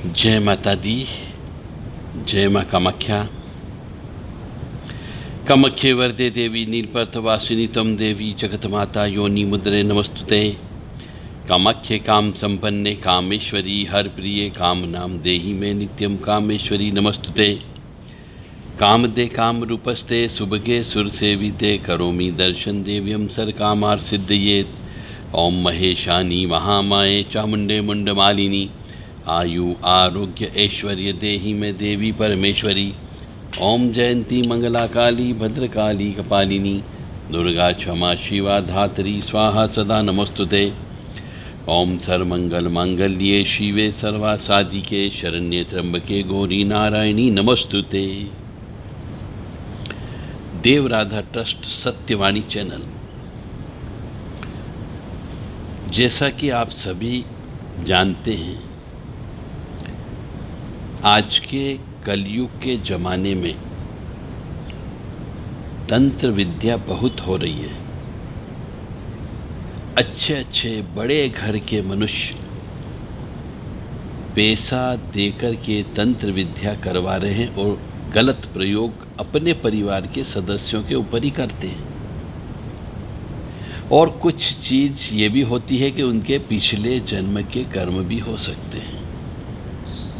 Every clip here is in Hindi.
जय माता दी। जय माँ कामाख्या। कामाख्ये वरदे देवी नीलपर्तवासिनी तम देवी जगतमाता योनि मुद्रे नमस्तुते। कामाख्ये काम संपन्ने कामेश्वरी हर प्रिय काम नाम देहि में नित्यम कामेश्वरी नमस्तुते। काम दे काम रूपस्ते सुभगे सुर सेविते करोमि दर्शन देव्यम सर कामार सिद्धयेत। ओम महेशानी महामाये चामुंडे मुंडमालिनी आयु आरोग्य ऐश्वर्य देहि में देवी परमेश्वरी। ओम जयंती मंगला काली भद्रकाली कपालिनी दुर्गा क्षमा शिवा धात्री स्वाहा सदा नमस्तुते। ओम सर्वमंगल मांगल्ये शिवे सर्वासादिके शरण्ये त्र्यंबके गौरी नारायणी नमस्तुते। देव राधा ट्रस्ट सत्यवाणी चैनल। जैसा कि आप सभी जानते हैं, आज के कलयुग के ज़माने में तंत्र विद्या बहुत हो रही है। अच्छे अच्छे बड़े घर के मनुष्य पैसा देकर के तंत्र विद्या करवा रहे हैं और गलत प्रयोग अपने परिवार के सदस्यों के ऊपर ही करते हैं। और कुछ चीज़ ये भी होती है कि उनके पिछले जन्म के कर्म भी हो सकते हैं।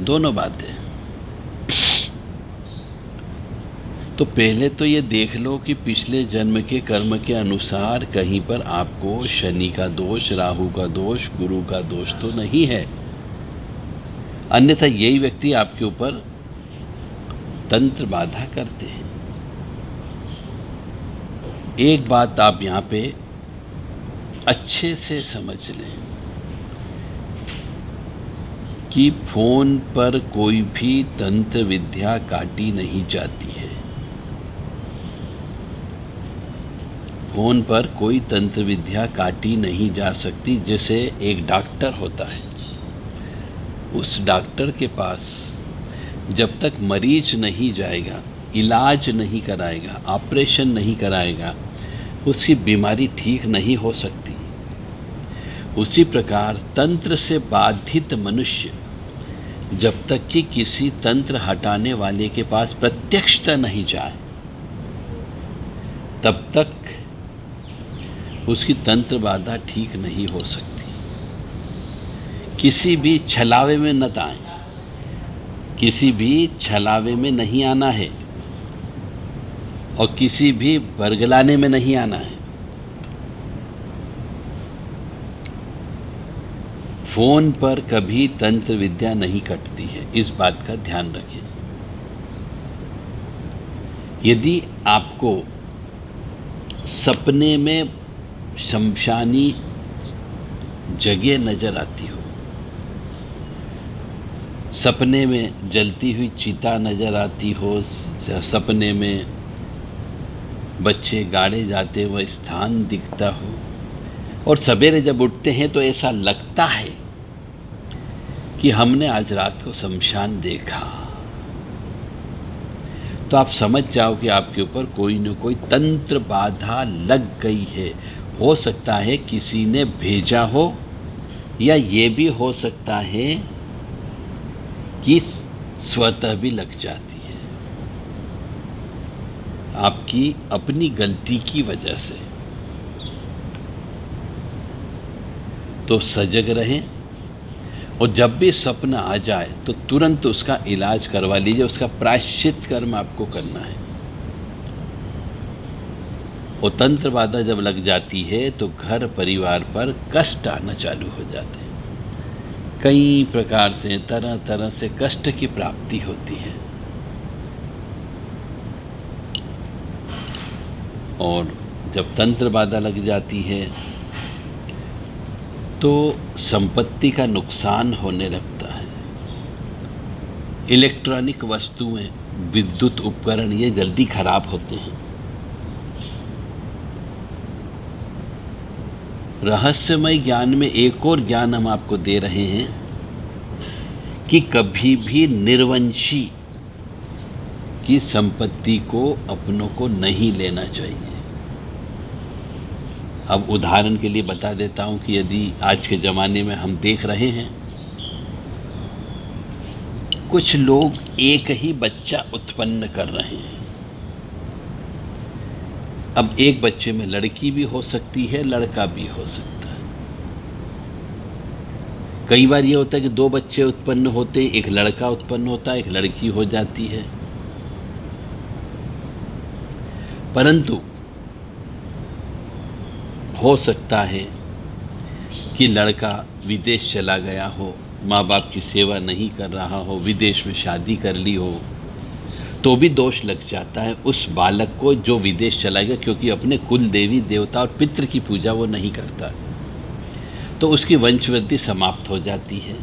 दोनों बातें। तो पहले तो ये देख लो कि पिछले जन्म के कर्म के अनुसार कहीं पर आपको शनि का दोष, राहु का दोष, गुरु का दोष तो नहीं है। अन्यथा यही व्यक्ति आपके ऊपर तंत्र बाधा करते हैं। एक बात आप यहाँ पे अच्छे से समझ लें कि फोन पर कोई भी तंत्र विद्या काटी नहीं जाती है। फोन पर कोई तंत्र विद्या काटी नहीं जा सकती। जैसे एक डॉक्टर होता है, उस डॉक्टर के पास जब तक मरीज नहीं जाएगा, इलाज नहीं कराएगा, ऑपरेशन नहीं कराएगा, उसकी बीमारी ठीक नहीं हो सकती। उसी प्रकार तंत्र से बाधित मनुष्य जब तक कि किसी तंत्र हटाने वाले के पास प्रत्यक्षता नहीं जाए, तब तक उसकी तंत्र बाधा ठीक नहीं हो सकती। किसी भी छलावे में न आए, किसी भी छलावे में नहीं आना है और किसी भी बरगलाने में नहीं आना है। फोन पर कभी तंत्र विद्या नहीं कटती है, इस बात का ध्यान रखें। यदि आपको सपने में शमशानी जगह नजर आती हो, सपने में जलती हुई चिता नजर आती हो, सपने में बच्चे गाड़े जाते हुए स्थान दिखता हो, और सवेरे जब उठते हैं तो ऐसा लगता है कि हमने आज रात को शमशान देखा, तो आप समझ जाओ कि आपके ऊपर कोई न कोई तंत्र बाधा लग गई है। हो सकता है किसी ने भेजा हो, या ये भी हो सकता है कि स्वतः भी लग जाती है, आपकी अपनी गलती की वजह से। तो सजग रहें, और जब भी सपना आ जाए तो तुरंत उसका इलाज करवा लीजिए। उसका प्रायश्चित कर्म आपको करना है। और तंत्र बाधा जब लग जाती है तो घर परिवार पर कष्ट आना चालू हो जाते हैं। कई प्रकार से तरह तरह से कष्ट की प्राप्ति होती है। और जब तंत्र बाधा लग जाती है तो संपत्ति का नुकसान होने लगता है। इलेक्ट्रॉनिक वस्तुएं, विद्युत उपकरण ये जल्दी खराब होते हैं। रहस्यमय ज्ञान में एक और ज्ञान हम आपको दे रहे हैं कि कभी भी निर्वंशी की संपत्ति को अपनों को नहीं लेना चाहिए। अब उदाहरण के लिए बता देता हूं कि यदि आज के ज़माने में हम देख रहे हैं कुछ लोग एक ही बच्चा उत्पन्न कर रहे हैं। अब एक बच्चे में लड़की भी हो सकती है, लड़का भी हो सकता है। कई बार ये होता है कि दो बच्चे उत्पन्न होते हैं, एक लड़का उत्पन्न होता है, एक लड़की हो जाती है। परंतु हो सकता है कि लड़का विदेश चला गया हो, माँ बाप की सेवा नहीं कर रहा हो, विदेश में शादी कर ली हो, तो भी दोष लग जाता है उस बालक को जो विदेश चला गया, क्योंकि अपने कुल देवी देवता और पितृ की पूजा वो नहीं करता, तो उसकी वंशवृद्धि समाप्त हो जाती है।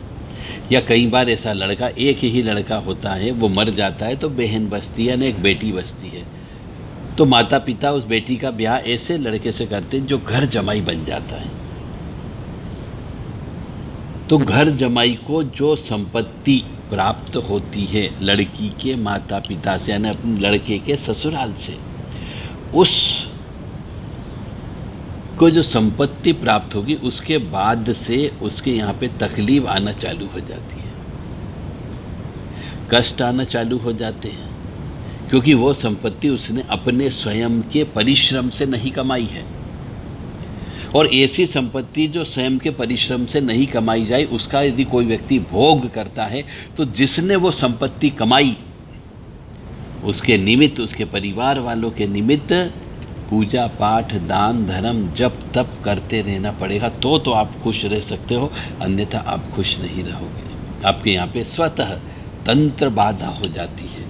या कई बार ऐसा लड़का, एक ही लड़का होता है, वो मर जाता है तो बहन बचती है, यानी एक बेटी बचती है, तो माता पिता उस बेटी का ब्याह ऐसे लड़के से करते हैं जो घर जमाई बन जाता है। तो घर जमाई को जो संपत्ति प्राप्त होती है लड़की के माता पिता से, यानी अपने लड़के के ससुराल से, उस को जो संपत्ति प्राप्त होगी उसके बाद से उसके यहाँ पे तकलीफ आना चालू हो जाती है, कष्ट आना चालू हो जाते हैं, क्योंकि वो संपत्ति उसने अपने स्वयं के परिश्रम से नहीं कमाई है। और ऐसी संपत्ति जो स्वयं के परिश्रम से नहीं कमाई जाए, उसका यदि कोई व्यक्ति भोग करता है, तो जिसने वो संपत्ति कमाई उसके निमित्त, उसके परिवार वालों के निमित्त पूजा पाठ दान धर्म जप तप करते रहना पड़ेगा, तो आप खुश रह सकते हो, अन्यथा आप खुश नहीं रहोगे। आपके यहाँ पे स्वतः तंत्र बाधा हो जाती है,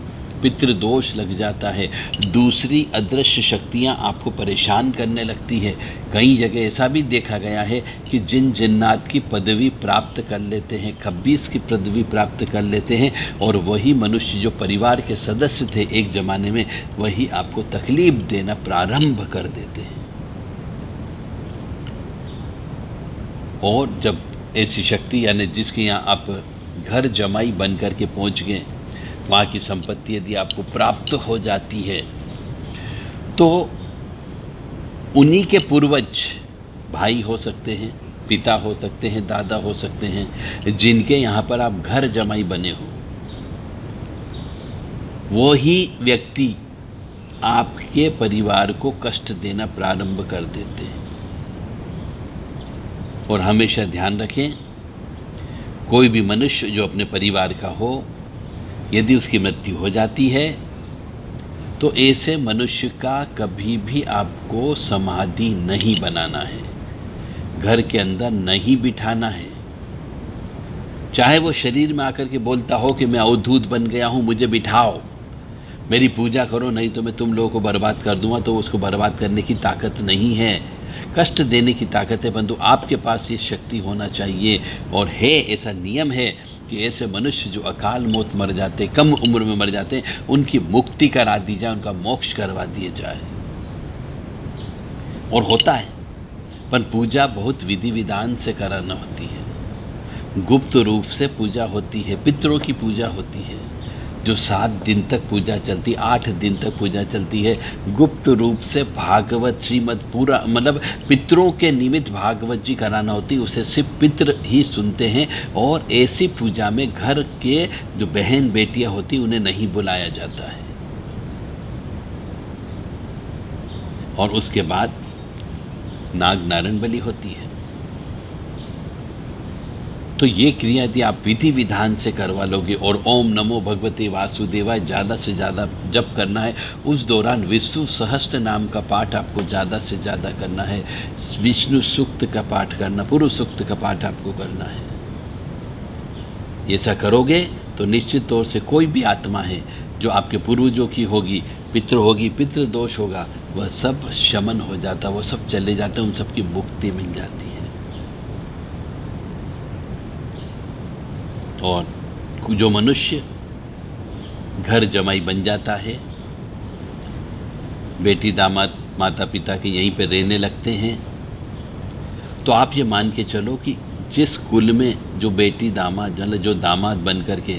पितृदोष लग जाता है, दूसरी अदृश्य शक्तियाँ आपको परेशान करने लगती है। कई जगह ऐसा भी देखा गया है कि जिन जिन्नात की पदवी प्राप्त कर लेते हैं, खब्बीस की पदवी प्राप्त कर लेते हैं, और वही मनुष्य जो परिवार के सदस्य थे एक ज़माने में, वही आपको तकलीफ देना प्रारंभ कर देते हैं। और जब ऐसी शक्ति, यानी जिसके यहाँ आप घर जमाई बन कर के पहुँच गए, वहाँ की संपत्ति यदि आपको प्राप्त हो जाती है, तो उन्हीं के पूर्वज, भाई हो सकते हैं, पिता हो सकते हैं, दादा हो सकते हैं, जिनके यहाँ पर आप घर जमाई बने हो, वो ही व्यक्ति आपके परिवार को कष्ट देना प्रारंभ कर देते हैं। और हमेशा ध्यान रखें, कोई भी मनुष्य जो अपने परिवार का हो, यदि उसकी मृत्यु हो जाती है, तो ऐसे मनुष्य का कभी भी आपको समाधि नहीं बनाना है, घर के अंदर नहीं बिठाना है। चाहे वो शरीर में आकर के बोलता हो कि मैं अवधूत बन गया हूँ, मुझे बिठाओ, मेरी पूजा करो, नहीं तो मैं तुम लोगों को बर्बाद कर दूंगा, तो उसको बर्बाद करने की ताकत नहीं है, कष्ट देने की ताकत है, परंतु आपके पास ये शक्ति होना चाहिए। और है, ऐसा नियम है कि ऐसे मनुष्य जो अकाल मौत मर जाते, कम उम्र में मर जाते हैं, उनकी मुक्ति करा दी जाए, उनका मोक्ष करवा दिए जाए। और होता है, पर पूजा बहुत विधि विधान से कराना होती है, गुप्त रूप से पूजा होती है, पितरों की पूजा होती है, जो 7 दिन तक पूजा चलती, 8 दिन तक पूजा चलती है, गुप्त रूप से भागवत श्रीमद पूरा, मतलब पितरों के निमित्त भागवत जी कराना होती है, उसे सिर्फ पितर ही सुनते हैं। और ऐसी पूजा में घर के जो बहन बेटियां होती उन्हें नहीं बुलाया जाता है। और उसके बाद नाग नारायण बलि होती है। तो ये क्रिया यदि आप विधि विधान से करवा लोगे, और ओम नमो भगवते वासुदेवाय ज़्यादा से ज़्यादा जप करना है, उस दौरान विष्णु सहस्त्र नाम का पाठ आपको ज़्यादा से ज़्यादा करना है, विष्णु सूक्त का पाठ करना, पूर्व सूक्त का पाठ आपको करना है। ऐसा करोगे तो निश्चित तौर से कोई भी आत्मा है जो आपके पूर्वजों की होगी, पितृ होगी, पितृ दोष होगा, वह सब शमन हो जाता, वह सब चले जाते, उन सब की मुक्ति मिल जाती है। और जो मनुष्य घर जमाई बन जाता है, बेटी दामाद माता पिता के यहीं पे रहने लगते हैं, तो आप ये मान के चलो कि जिस कुल में जो बेटी दामाद, जो दामाद बन कर के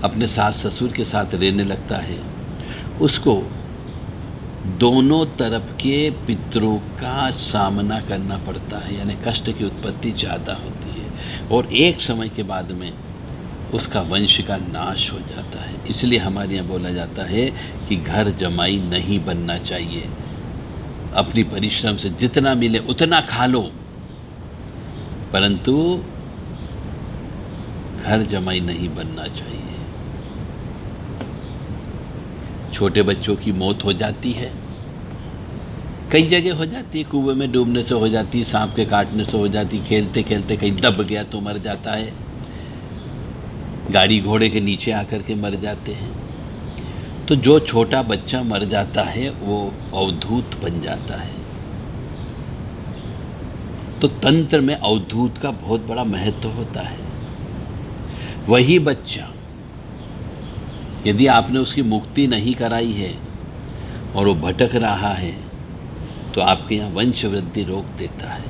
अपने सास ससुर के साथ रहने लगता है, उसको दोनों तरफ के पितरों का सामना करना पड़ता है, यानी कष्ट की उत्पत्ति ज़्यादा होती है। और एक समय के बाद में उसका वंश का नाश हो जाता है। इसलिए हमारे यहाँ बोला जाता है कि घर जमाई नहीं बनना चाहिए। अपनी परिश्रम से जितना मिले उतना खा लो, परंतु घर जमाई नहीं बनना चाहिए। छोटे बच्चों की मौत हो जाती है, कई जगह हो जाती है। कुएं में डूबने से हो जाती है, सांप के काटने से हो जाती है, खेलते खेलते कहीं दब गया तो मर जाता है, गाड़ी घोड़े के नीचे आकर के मर जाते हैं। तो जो छोटा बच्चा मर जाता है वो अवधूत बन जाता है। तो तंत्र में अवधूत का बहुत बड़ा महत्व होता है। वही बच्चा यदि आपने उसकी मुक्ति नहीं कराई है और वो भटक रहा है तो आपके यहाँ वंश वृद्धि रोक देता है।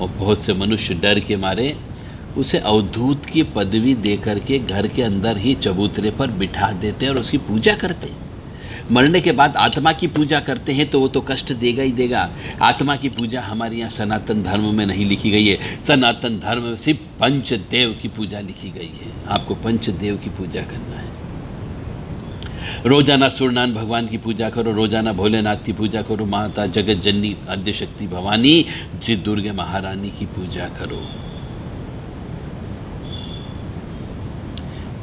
और बहुत से मनुष्य डर के मारे उसे अवधूत की पदवी देकर के घर के अंदर ही चबूतरे पर बिठा देते हैं और उसकी पूजा करते हैं। मरने के बाद आत्मा की पूजा करते हैं तो वो तो कष्ट देगा ही देगा। आत्मा की पूजा हमारे यहाँ सनातन धर्म में नहीं लिखी गई है। सनातन धर्म में सिर्फ पंचदेव की पूजा लिखी गई है। आपको पंचदेव की पूजा करना है। रोजाना सूर्यनारायण भगवान की पूजा करो, रोजाना भोलेनाथ की पूजा करो, माता जगत जननी आद्य शक्ति भवानी जी दुर्गे महारानी की पूजा करो,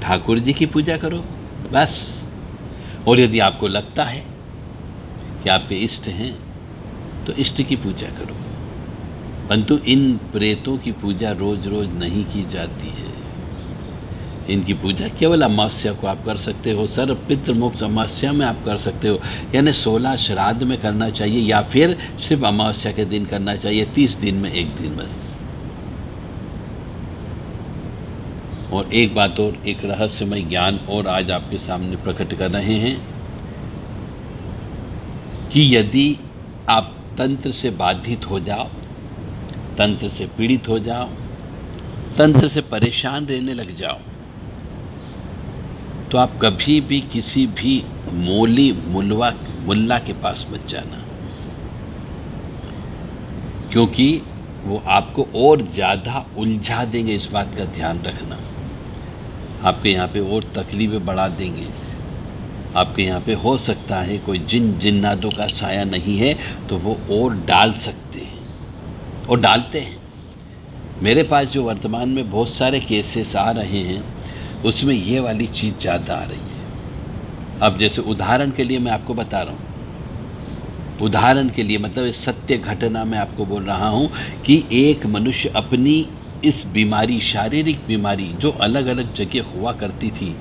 ठाकुर जी की पूजा करो, बस। और यदि आपको लगता है कि आपके इष्ट हैं तो इष्ट की पूजा करो, परंतु इन प्रेतों की पूजा रोज रोज नहीं की जाती है। इनकी पूजा केवल अमावस्या को आप कर सकते हो, सर्व पितृ मोक्ष अमावस्या में आप कर सकते हो, यानी 16 श्राद्ध में करना चाहिए या फिर सिर्फ अमावस्या के दिन करना चाहिए, 30 दिन में एक दिन बस। और एक बात और, एक रहस्यमय ज्ञान और आज आपके सामने प्रकट कर रहे हैं कि यदि आप तंत्र से बाधित हो जाओ, तंत्र से पीड़ित हो जाओ, तंत्र से परेशान रहने लग जाओ, तो आप कभी भी किसी भी मुल्ला के पास मत जाना, क्योंकि वो आपको और ज़्यादा उलझा देंगे। इस बात का ध्यान रखना। आपके यहाँ पे और तकलीफ़ें बढ़ा देंगे। आपके यहाँ पे हो सकता है कोई जिन्नातों का साया नहीं है तो वो और डाल सकते हैं और डालते हैं। मेरे पास जो वर्तमान में बहुत सारे केसेस आ रहे हैं उसमें ये वाली चीज़ ज़्यादा आ रही है। अब जैसे उदाहरण के लिए मैं आपको बता रहा हूँ, उदाहरण के लिए मतलब इस सत्य घटना में आपको बोल रहा हूँ कि एक मनुष्य अपनी इस बीमारी, शारीरिक बीमारी जो अलग अलग जगह हुआ करती थी,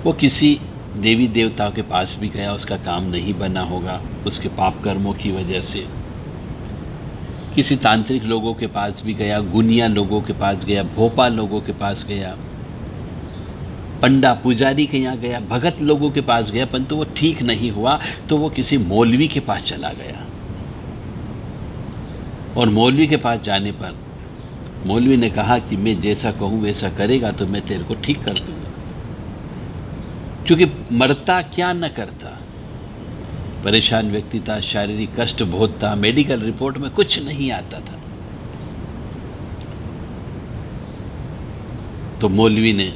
वो किसी देवी देवताओं के पास भी गया, उसका काम नहीं बना होगा उसके पाप कर्मों की वजह से। किसी तांत्रिक लोगों के पास भी गया, गुनिया लोगों के पास गया, भोपाल लोगों के पास गया, पंडा पुजारी के यहाँ गया, भगत लोगों के पास गया, परंतु वो ठीक नहीं हुआ तो वो किसी मौलवी के पास चला गया। और मौलवी के पास जाने पर मौलवी ने कहा कि मैं जैसा कहूँ वैसा करेगा तो मैं तेरे को ठीक कर दूंगा, क्योंकि मरता क्या न करता, परेशान व्यक्ति था, शारीरिक कष्ट बहुत था, मेडिकल रिपोर्ट में कुछ नहीं आता था। तो मौलवी ने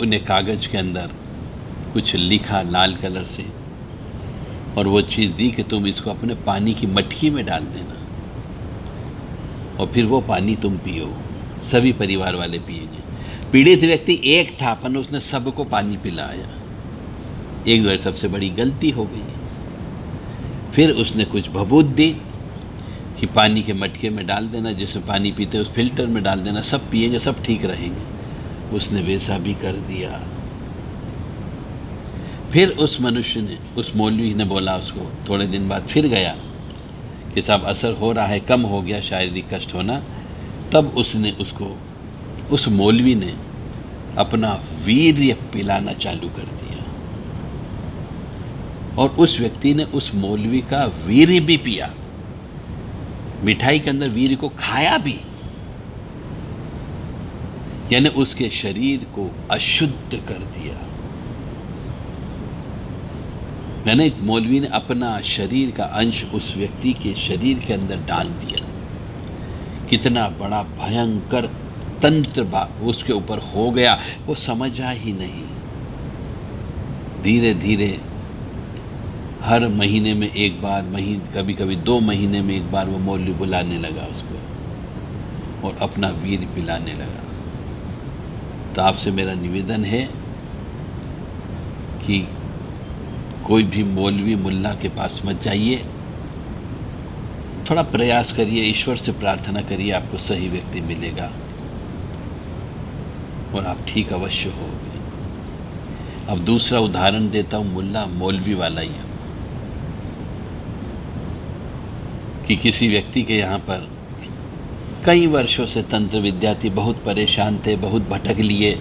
उन्हें कागज के अंदर कुछ लिखा लाल कलर से और वो चीज़ दी कि तुम इसको अपने पानी की मटकी में डाल देना और फिर वो पानी तुम पियो, सभी परिवार वाले पिएंगे। पीड़ित व्यक्ति एक था पर उसने सबको पानी पिलाया। एक बार सबसे बड़ी गलती हो गई। फिर उसने कुछ भभूत दी कि पानी के मटके में डाल देना, जिसमें पानी पीते उस फिल्टर में डाल देना, सब पिएंगे, सब ठीक रहेंगे। उसने वैसा भी कर दिया। फिर उस मनुष्य ने, उस मौलवी ने बोला उसको, थोड़े दिन बाद फिर गया कि साहब असर हो रहा है, कम हो गया शारीरिक कष्ट होना। तब उसने उसको, उस मौलवी ने अपना वीर्य पिलाना चालू कर दिया और उस व्यक्ति ने उस मौलवी का वीर्य भी पिया, मिठाई के अंदर वीर्य को खाया भी, यानी उसके शरीर को अशुद्ध कर दिया। यानी एक मौलवी ने अपना शरीर का अंश उस व्यक्ति के शरीर के अंदर डाल दिया। कितना बड़ा भयंकर तंत्र उसके ऊपर हो गया, वो समझा ही नहीं। धीरे धीरे हर महीने में एक बार, कभी कभी 2 महीने में एक बार वो मौलवी बुलाने लगा उसको और अपना वीर पिलाने लगा। तो आपसे मेरा निवेदन है कि कोई भी मौलवी मुल्ला के पास मत जाइए, थोड़ा प्रयास करिए, ईश्वर से प्रार्थना करिए, आपको सही व्यक्ति मिलेगा और आप ठीक अवश्य होगे। अब दूसरा उदाहरण देता हूं, मुल्ला मौलवी वाला ही, कि किसी व्यक्ति के यहाँ पर कई वर्षों से तंत्र विद्यार्थी बहुत परेशान थे, बहुत भटक लिए,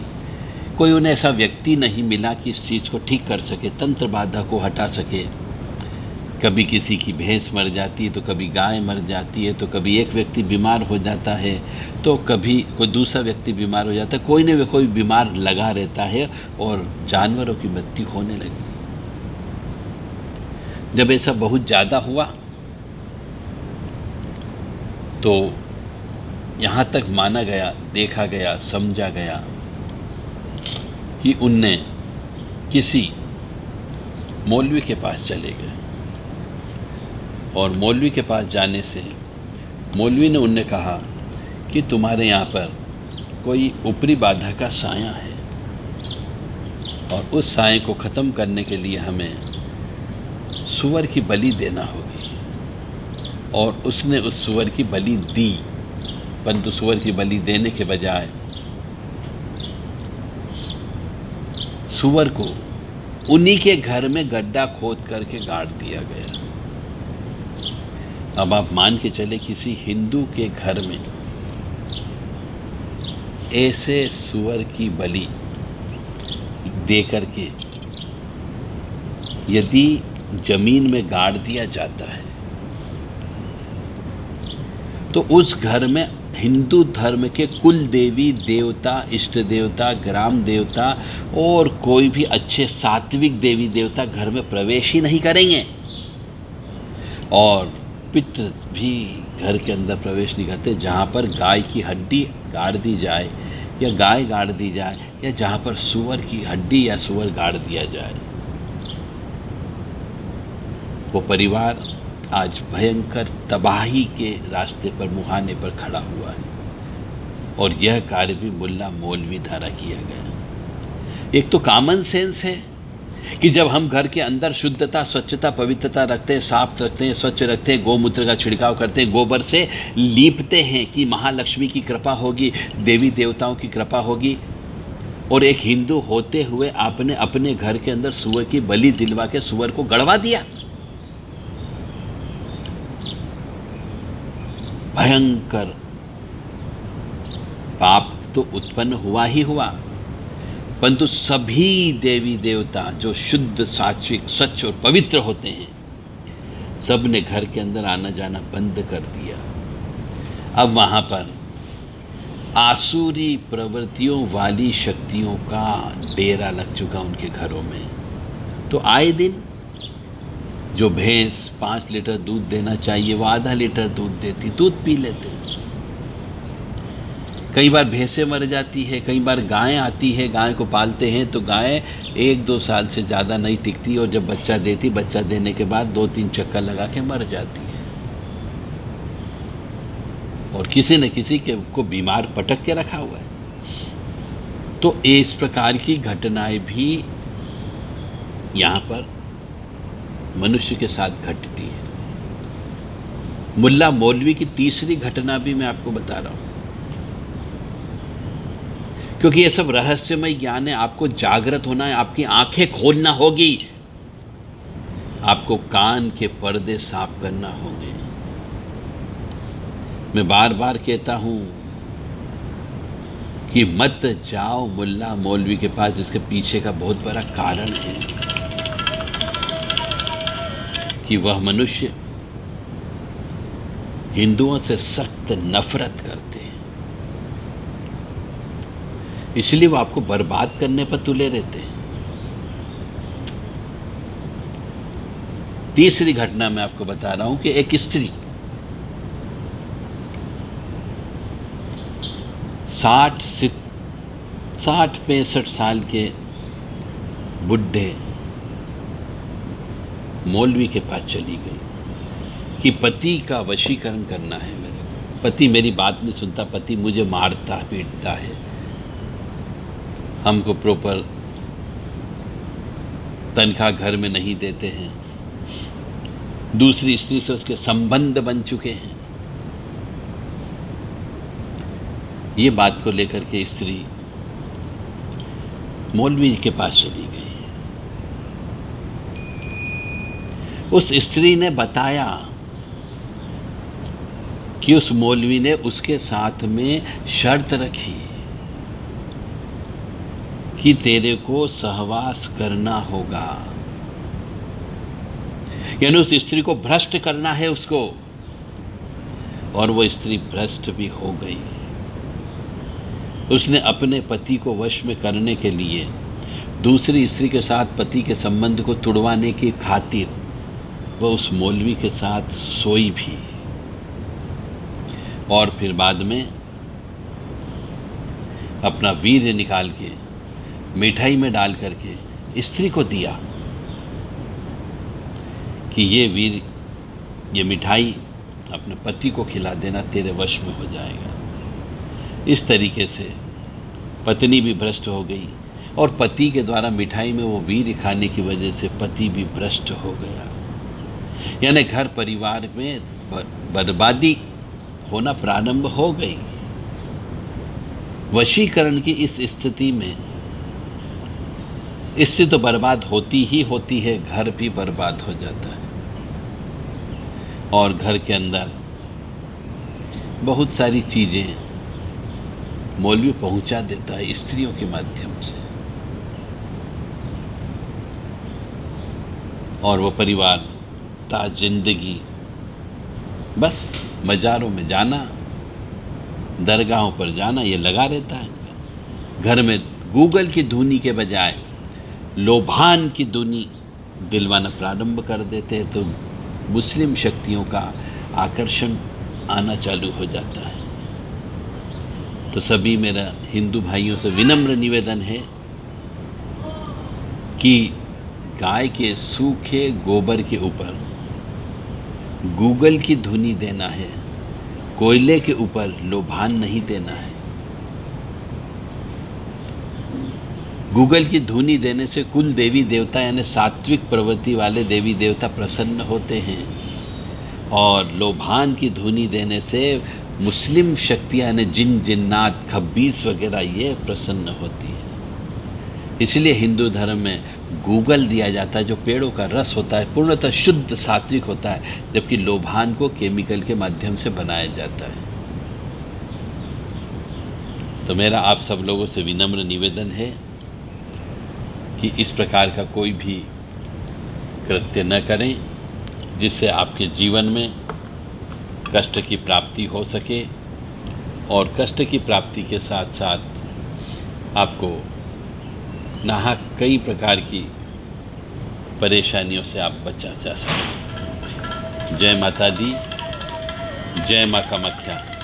कोई उन्हें ऐसा व्यक्ति नहीं मिला कि इस चीज़ को ठीक कर सके, तंत्र बाधा को हटा सके। कभी किसी की भैंस मर जाती है, तो कभी गाय मर जाती है, तो कभी एक व्यक्ति बीमार हो जाता है, तो कभी कोई दूसरा व्यक्ति बीमार हो जाता है, कोई न कोई बीमार लगा रहता है और जानवरों की मृत्यु होने लगी। जब ऐसा बहुत ज़्यादा हुआ तो यहाँ तक माना गया, देखा गया, समझा गया कि उनने किसी मौलवी के पास चले गए और मौलवी के पास जाने से मौलवी ने उनने कहा कि तुम्हारे यहाँ पर कोई ऊपरी बाधा का साया है और उस साए को ख़त्म करने के लिए हमें सूअर की बलि देना होगी। और उसने उस सूअर की बलि दी, परंतु सूअर की बलि देने के बजाय सूअर को उन्हीं के घर में गड्ढा खोद करके गाड़ दिया गया। अब आप मान के चले, किसी हिंदू के घर में ऐसे सूअर की बलि दे करके यदि जमीन में गाड़ दिया जाता है तो उस घर में हिंदू धर्म के कुल देवी देवता, इष्ट देवता, ग्राम देवता और कोई भी अच्छे सात्विक देवी देवता घर में प्रवेश ही नहीं करेंगे और पितृ भी घर के अंदर प्रवेश नहीं करते। जहाँ पर गाय की हड्डी गाड़ दी जाए या गाय गाड़ दी जाए या जहाँ पर सूअर की हड्डी या सूअर गाड़ दिया जाए, वो परिवार आज भयंकर तबाही के रास्ते पर, मुहाने पर खड़ा हुआ है। और यह कार्य भी मुल्ला मौलवी द्वारा किया गया। एक तो कॉमन सेंस है कि जब हम घर के अंदर शुद्धता, स्वच्छता, पवित्रता रखते हैं, साफ रखते हैं, स्वच्छ रखते हैं, गोमूत्र का छिड़काव करते हैं, गोबर से लीपते हैं कि महालक्ष्मी की कृपा होगी, देवी देवताओं की कृपा होगी, और एक हिंदू होते हुए आपने अपने घर के अंदर सूअर की बलि दिलवा के सूअर को गड़वा दिया। भयंकर पाप तो उत्पन्न हुआ ही हुआ, परंतु सभी देवी देवता जो शुद्ध, सात्विक, स्वच्छ और पवित्र होते हैं, सब ने घर के अंदर आना जाना बंद कर दिया। अब वहां पर आसुरी प्रवृत्तियों वाली शक्तियों का डेरा लग चुका उनके घरों में। तो आए दिन जो भैंस 5 लीटर दूध देना चाहिए वो आधा लीटर दूध देती, दूध पी लेते। कई बार भैंसें मर जाती है, कई बार गाय आती है, गाय को पालते हैं तो गाय 1-2 साल से ज़्यादा नहीं टिकती और जब बच्चा देती, बच्चा देने के बाद 2-3 चक्कर लगा के मर जाती है और किसी न किसी के को बीमार पटक के रखा हुआ है। तो इस प्रकार की घटनाएं भी यहाँ पर मनुष्य के साथ घटती है। मुल्ला मौलवी की तीसरी घटना भी मैं आपको बता रहा हूं, क्योंकि ये सब रहस्यमय ज्ञान है। आपको जागृत होना है, आपकी आंखें खोलना होगी, आपको कान के पर्दे साफ करना होंगे। मैं बार बार कहता हूं कि मत जाओ मुल्ला मौलवी के पास, जिसके पीछे का बहुत बड़ा कारण है कि वह मनुष्य हिंदुओं से सख्त नफरत करते हैं, इसलिए वो आपको बर्बाद करने पर तुले रहते हैं। तीसरी घटना मैं आपको बता रहा हूं कि एक स्त्री 60-65 साल के बुढ़े मौलवी के पास चली गई कि पति का वशीकरण करना है मेरे को, पति मेरी बात नहीं सुनता, पति मुझे मारता पीटता है, हमको प्रॉपर तनख्वाह घर में नहीं देते हैं, दूसरी स्त्री से उसके संबंध बन चुके हैं। ये बात को लेकर के स्त्री मौलवी के पास चली गई। उस स्त्री ने बताया कि उस मौलवी ने उसके साथ में शर्त रखी कि तेरे को सहवास करना होगा, यानी उस स्त्री को भ्रष्ट करना है उसको। और वो स्त्री भ्रष्ट भी हो गई। उसने अपने पति को वश में करने के लिए दूसरी स्त्री के साथ पति के संबंध को तुड़वाने की खातिर वह उस मौलवी के साथ सोई भी, और फिर बाद में अपना वीर्य निकाल के मिठाई में डाल करके स्त्री को दिया कि ये मिठाई अपने पति को खिला देना, तेरे वश में हो जाएगा। इस तरीके से पत्नी भी भ्रष्ट हो गई और पति के द्वारा मिठाई में वो वीर्य खाने की वजह से पति भी भ्रष्ट हो गया। यानी घर परिवार में बर्बादी होना प्रारंभ हो गई। वशीकरण की इस स्थिति में इससे तो बर्बाद होती ही होती है, घर भी बर्बाद हो जाता है। और घर के अंदर बहुत सारी चीज़ें मौलवी पहुंचा देता है स्त्रियों के माध्यम से, और वो परिवार ता जिंदगी बस मज़ारों में जाना, दरगाहों पर जाना ये लगा रहता है। घर में गूगल की धुनी के बजाय लोभान की धुनी दिलवाना प्रारंभ कर देते हैं, तो मुस्लिम शक्तियों का आकर्षण आना चालू हो जाता है। तो सभी मेरा हिंदू भाइयों से विनम्र निवेदन है कि गाय के सूखे गोबर के ऊपर गूगल की धुनी देना है, कोयले के ऊपर लोभान नहीं देना है। गूगल की धुनी देने से कुल देवी देवता यानी सात्विक प्रवृत्ति वाले देवी देवता प्रसन्न होते हैं, और लोभान की धुनी देने से मुस्लिम शक्तियाँ यानी जिन जिन्नात खब्बीस वगैरह ये प्रसन्न होती है। इसलिए हिंदू धर्म में गूगल दिया जाता है, जो पेड़ों का रस होता है, पूर्णतः शुद्ध सात्विक होता है, जबकि लोभान को केमिकल के माध्यम से बनाया जाता है। तो मेरा आप सब लोगों से विनम्र निवेदन है कि इस प्रकार का कोई भी कृत्य न करें जिससे आपके जीवन में कष्ट की प्राप्ति हो सके, और कष्ट की प्राप्ति के साथ साथ आपको नाहक कई प्रकार की परेशानियों से आप बचा जा सकें। जय माता दी, जय माँ कामाख्या।